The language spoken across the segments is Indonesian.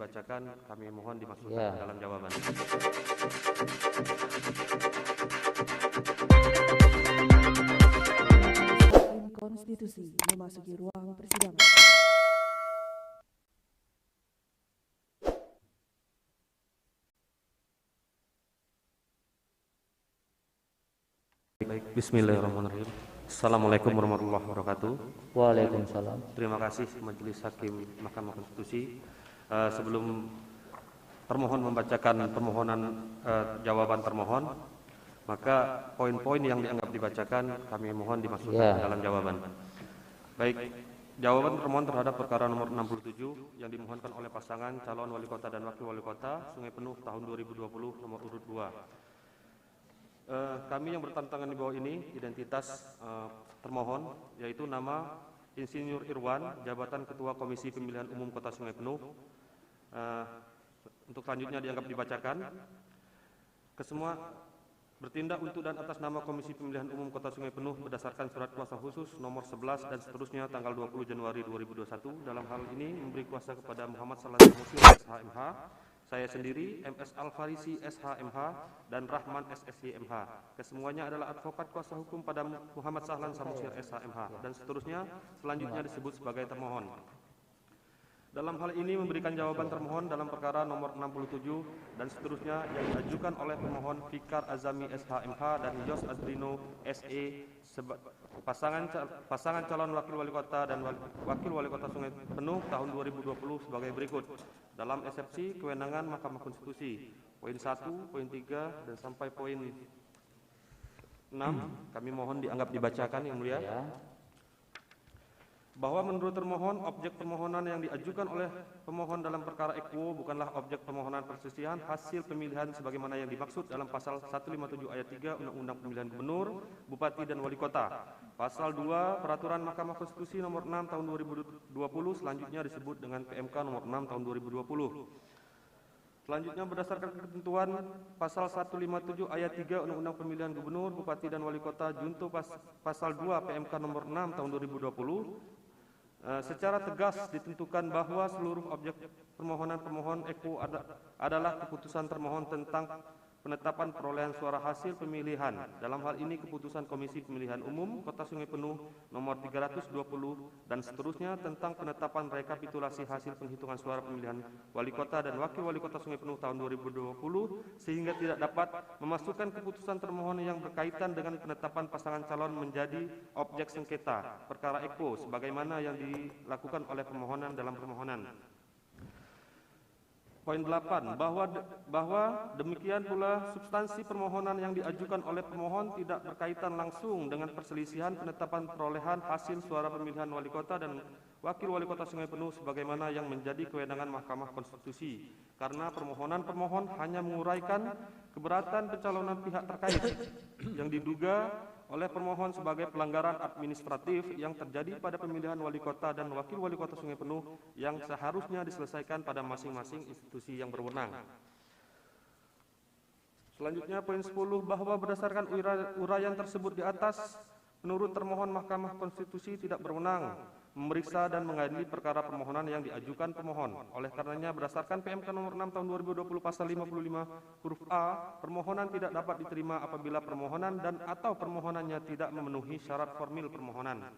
dibacakan, kami mohon dimasukkan dalam jawaban. Hakim Konstitusi memasuki ruang persidangan. Baik, bismillahirrahmanirrahim. Assalamualaikum warahmatullahi wabarakatuh. Waalaikumsalam. Terima kasih Majelis Hakim Mahkamah Konstitusi. Sebelum termohon membacakan permohonan jawaban termohon, maka poin-poin yang dianggap dibacakan kami mohon dimasukkan dalam jawaban. Baik, jawaban termohon terhadap perkara nomor 67 yang dimohonkan oleh pasangan calon wali kota dan wakil wali kota Sungai Penuh tahun 2020 nomor urut 2. Kami yang bertentangan di bawah ini identitas termohon, yaitu nama Insinyur Irwan, jabatan Ketua Komisi Pemilihan Umum Kota Sungai Penuh. Untuk selanjutnya dianggap dibacakan. Kesemua bertindak untuk dan atas nama Komisi Pemilihan Umum Kota Sungai Penuh berdasarkan surat kuasa khusus nomor 11 dan seterusnya tanggal 20 Januari 2021. Dalam hal ini memberi kuasa kepada Muhammad Sahlan Samusir SHMH, saya sendiri MS Al-Farisi SHMH dan Rahman SSY MH. Kesemuanya adalah advokat kuasa hukum pada Muhammad Sahlan Samusir SHMH dan seterusnya selanjutnya disebut sebagai termohon. Dalam hal ini memberikan jawaban termohon dalam perkara nomor 67 dan seterusnya yang diajukan oleh pemohon Fikar Azami SHMH dan Yos Adrino SE pasangan calon wakil wali kota dan wakil wali kota Sungai Penuh tahun 2020 sebagai berikut. Dalam eksepsi kewenangan Mahkamah Konstitusi, poin 1, poin 3 dan sampai poin 6 kami mohon dianggap dibacakan yang mulia. Bahwa menurut termohon, objek permohonan yang diajukan oleh pemohon dalam perkara Ekuo bukanlah objek permohonan perselisihan hasil pemilihan sebagaimana yang dimaksud dalam pasal 157 ayat 3 Undang-Undang Pemilihan Gubernur, Bupati dan Wali Kota. Pasal 2 Peraturan Mahkamah Konstitusi nomor 6 tahun 2020 selanjutnya disebut dengan PMK nomor 6 tahun 2020. Selanjutnya berdasarkan ketentuan pasal 157 ayat 3 Undang-Undang Pemilihan Gubernur, Bupati dan Wali Kota junto pasal 2 PMK nomor 6 tahun 2020, secara tegas ditentukan bahwa seluruh objek permohonan pemohon Eko adalah keputusan termohon tentang penetapan perolehan suara hasil pemilihan. Dalam hal ini keputusan Komisi Pemilihan Umum Kota Sungai Penuh nomor 320 dan seterusnya tentang penetapan rekapitulasi hasil penghitungan suara pemilihan wali kota dan wakil wali kota Sungai Penuh tahun 2020 sehingga tidak dapat memasukkan keputusan termohon yang berkaitan dengan penetapan pasangan calon menjadi objek sengketa perkara Eko sebagaimana yang dilakukan oleh permohonan dalam permohonan. Poin 8, bahwa demikian pula substansi permohonan yang diajukan oleh pemohon tidak berkaitan langsung dengan perselisihan penetapan perolehan hasil suara pemilihan wali kota dan wakil wali kota Sungai Penuh sebagaimana yang menjadi kewenangan Mahkamah Konstitusi. Karena permohonan pemohon hanya menguraikan keberatan pencalonan pihak terkait yang diduga oleh permohon sebagai pelanggaran administratif yang terjadi pada pemilihan wali kota dan wakil wali kota Sungai Penuh yang seharusnya diselesaikan pada masing-masing institusi yang berwenang. Selanjutnya poin 10, bahwa berdasarkan uraian tersebut di atas, menurut termohon Mahkamah Konstitusi tidak berwenang memeriksa dan mengadili perkara permohonan yang diajukan pemohon. Oleh karenanya berdasarkan PMK nomor 6 tahun 2020 pasal 55 huruf A, permohonan tidak dapat diterima apabila permohonan dan atau permohonannya tidak memenuhi syarat formil permohonan.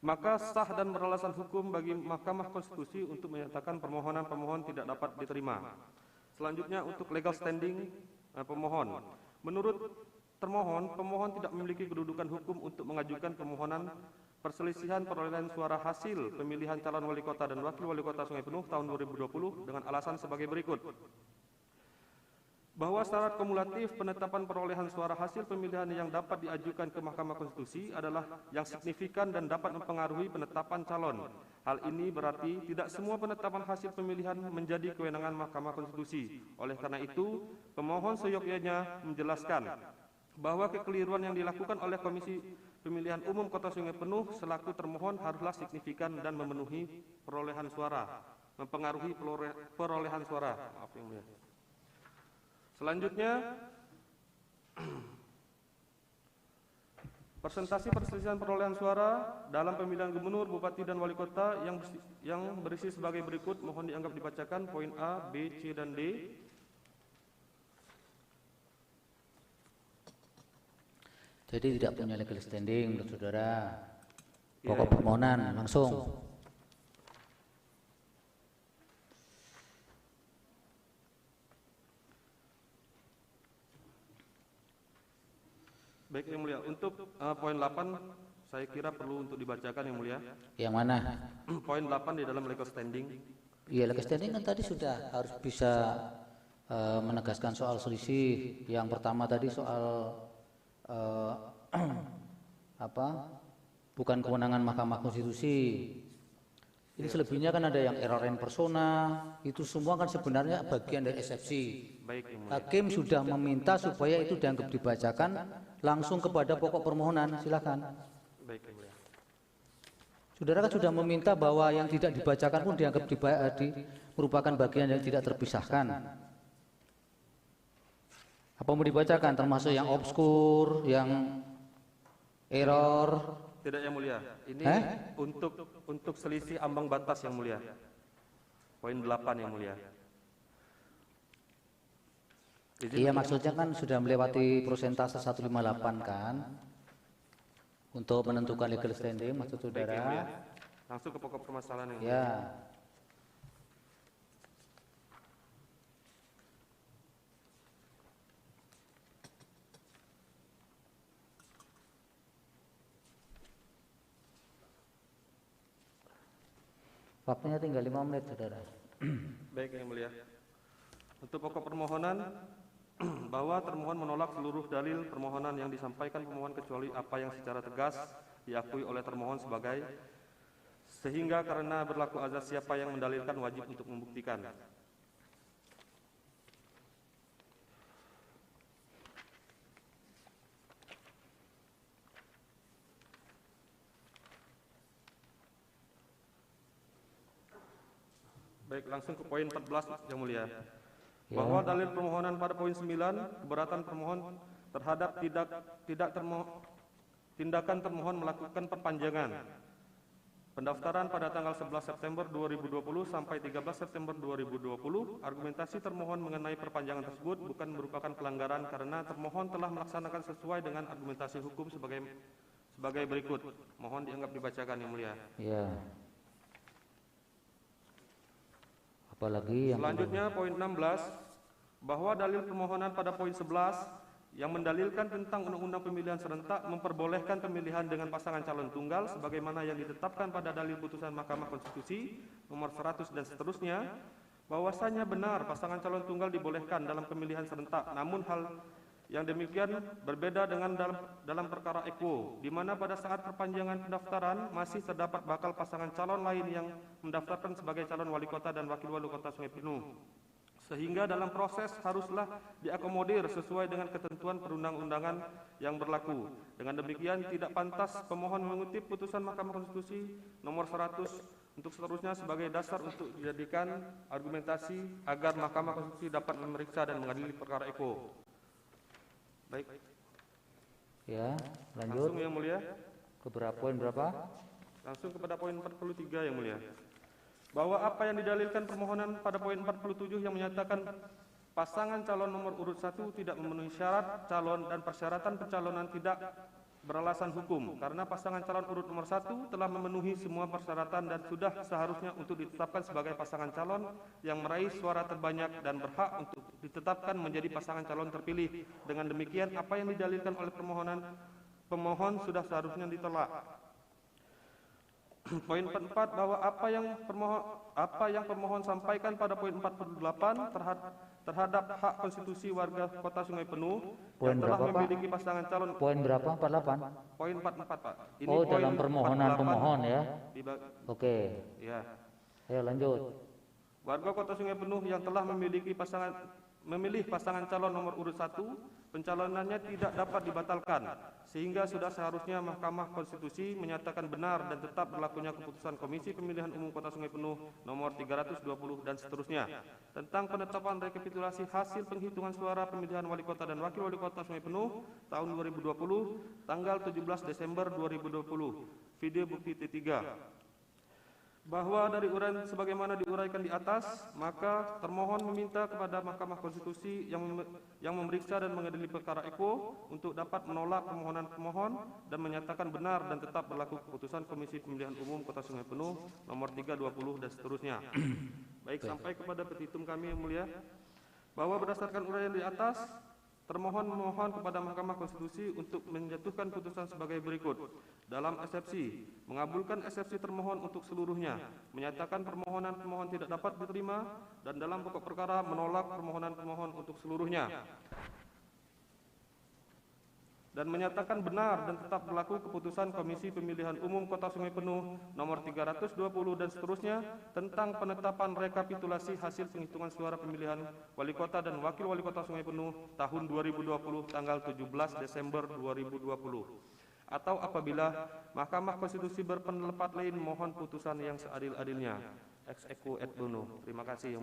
Maka sah dan beralasan hukum bagi Mahkamah Konstitusi untuk menyatakan permohonan pemohon tidak dapat diterima. Selanjutnya untuk legal standing pemohon. Menurut termohon, pemohon tidak memiliki kedudukan hukum untuk mengajukan permohonan perselisihan perolehan suara hasil pemilihan calon wali kota dan wakil wali kota Sungai Penuh tahun 2020 dengan alasan sebagai berikut. Bahwa syarat kumulatif penetapan perolehan suara hasil pemilihan yang dapat diajukan ke Mahkamah Konstitusi adalah yang signifikan dan dapat mempengaruhi penetapan calon. Hal ini berarti tidak semua penetapan hasil pemilihan menjadi kewenangan Mahkamah Konstitusi. Oleh karena itu, pemohon seyogyanya menjelaskan bahwa kekeliruan yang dilakukan oleh Komisi Pemilihan Umum Kota Sungai Penuh selaku termohon haruslah signifikan dan memenuhi perolehan suara, mempengaruhi perolehan suara. Maaf yang mulia. Selanjutnya Persentase perselisihan perolehan suara dalam pemilihan gubernur, bupati, dan wali kota yang berisi sebagai berikut. Mohon dianggap dibacakan poin A, B, C, dan D. Jadi tidak punya legal standing menurut saudara. Ya, Pokok permohonan langsung. Baik yang mulia, untuk poin 8 saya kira perlu untuk dibacakan yang mulia. Yang mana? Poin 8 di dalam legal standing. Iya, legal standing kan tadi sudah harus bisa menegaskan soal selisih. Yang pertama tadi soal apa? Bukan kewenangan Mahkamah Konstitusi. Ini selebihnya kan ada yang error in persona, itu semua kan sebenarnya bagian dari eksepsi. Baik yang mulia. Hakim sudah meminta supaya itu dianggap dibacakan langsung kepada pokok permohonan. Silakan. Baik yang mulia. Saudara kan sudah meminta bahwa yang tidak dibacakan pun dianggap merupakan bagian yang tidak terpisahkan. Apa mau dibacakan termasuk yang obskur, yang error? Tidak yang mulia. Ini untuk selisih ambang batas yang mulia. Poin 8 yang mulia. Iya, maksudnya kan sudah melewati prosentase 158 kan, untuk menentukan legal standing maksud Baik yang mulia. saudara. Langsung ke pokok permasalahan yang mulia. Ya, waktunya tinggal 5 menit saudara. Baik yang mulia. Untuk pokok permohonan bahwa termohon menolak seluruh dalil permohonan yang disampaikan pemohon kecuali apa yang secara tegas diakui oleh termohon sebagai sehingga karena berlaku azas siapa yang mendalilkan wajib untuk membuktikan. Baik, langsung ke poin 14 yang mulia. Bahwa dalil permohonan pada poin 9, keberatan termohon terhadap tindakan termohon melakukan perpanjangan pendaftaran pada tanggal 11 September 2020 sampai 13 September 2020. Argumentasi termohon mengenai perpanjangan tersebut bukan merupakan pelanggaran karena termohon telah melaksanakan sesuai dengan argumentasi hukum sebagai berikut. Mohon dianggap dibacakan yang mulia. Ya. Apalagi yang Selanjutnya poin 16, bahwa dalil permohonan pada poin 11 yang mendalilkan tentang Undang-Undang Pemilihan Serentak memperbolehkan pemilihan dengan pasangan calon tunggal sebagaimana yang ditetapkan pada dalil putusan Mahkamah Konstitusi nomor 100 dan seterusnya, bahwasanya benar pasangan calon tunggal dibolehkan dalam pemilihan serentak, namun hal yang demikian berbeda dengan dalam perkara Eko, di mana pada saat perpanjangan pendaftaran masih terdapat bakal pasangan calon lain yang mendaftarkan sebagai calon wali kota dan wakil wali kota Sungai Penuh, sehingga dalam proses haruslah diakomodir sesuai dengan ketentuan perundang-undangan yang berlaku. Dengan demikian tidak pantas pemohon mengutip putusan Mahkamah Konstitusi nomor 100 untuk seterusnya sebagai dasar untuk dijadikan argumentasi agar Mahkamah Konstitusi dapat memeriksa dan mengadili perkara Eko. Baik, ya, langsung lanjut yang mulia. ke berapa poin berapa? Langsung kepada poin 43 yang mulia. Bahwa apa yang didalilkan permohonan pada poin 47 yang menyatakan pasangan calon nomor urut 1 tidak memenuhi syarat calon dan persyaratan pencalonan tidak beralasan hukum, karena pasangan calon urut nomor 1 telah memenuhi semua persyaratan dan sudah seharusnya untuk ditetapkan sebagai pasangan calon yang meraih suara terbanyak dan berhak untuk ditetapkan menjadi pasangan calon terpilih. Dengan demikian apa yang didalilkan oleh pemohon sudah seharusnya ditolak. Poin 44, bahwa apa yang pemohon sampaikan pada poin 48 terhadap hak konstitusi warga Kota Sungai Penuh Poin yang telah berapa, Pak? memiliki pasangan calon. Poin berapa? 48? Poin 44, Pak. Ini Oh, poin dalam permohonan 48 pemohon ya. Oke, Ya. ayo lanjut. Warga Kota Sungai Penuh yang telah memilih pasangan calon nomor urut 1 pencalonannya tidak dapat dibatalkan, sehingga sudah seharusnya Mahkamah Konstitusi menyatakan benar dan tetap berlakunya keputusan Komisi Pemilihan Umum Kota Sungai Penuh nomor 320 dan seterusnya tentang penetapan rekapitulasi hasil penghitungan suara pemilihan wali kota dan wakil wali kota Sungai Penuh tahun 2020 tanggal 17 Desember 2020. Video bukti T3. Bahwa dari uraian sebagaimana diuraikan di atas, maka termohon meminta kepada Mahkamah Konstitusi yang memeriksa dan mengadili perkara Eko untuk dapat menolak permohonan pemohon dan menyatakan benar dan tetap berlaku keputusan Komisi Pemilihan Umum Kota Sungai Penuh nomor 320 dan seterusnya. Baik, sampai kepada petitum kami yang mulia, bahwa berdasarkan uraian di atas, termohon memohon kepada Mahkamah Konstitusi untuk menjatuhkan putusan sebagai berikut. Dalam eksepsi, mengabulkan eksepsi termohon untuk seluruhnya, menyatakan permohonan pemohon tidak dapat diterima, dan dalam pokok perkara menolak permohonan pemohon untuk seluruhnya. Dan menyatakan benar dan tetap berlaku keputusan Komisi Pemilihan Umum Kota Sungai Penuh nomor 320 dan seterusnya tentang penetapan rekapitulasi hasil penghitungan suara pemilihan wali kota dan wakil wali kota Sungai Penuh tahun 2020 tanggal 17 Desember 2020. Atau apabila Mahkamah Konstitusi berpendapat lain, mohon putusan yang seadil-adilnya. Ex equo et bono. Terima kasih yang mulia.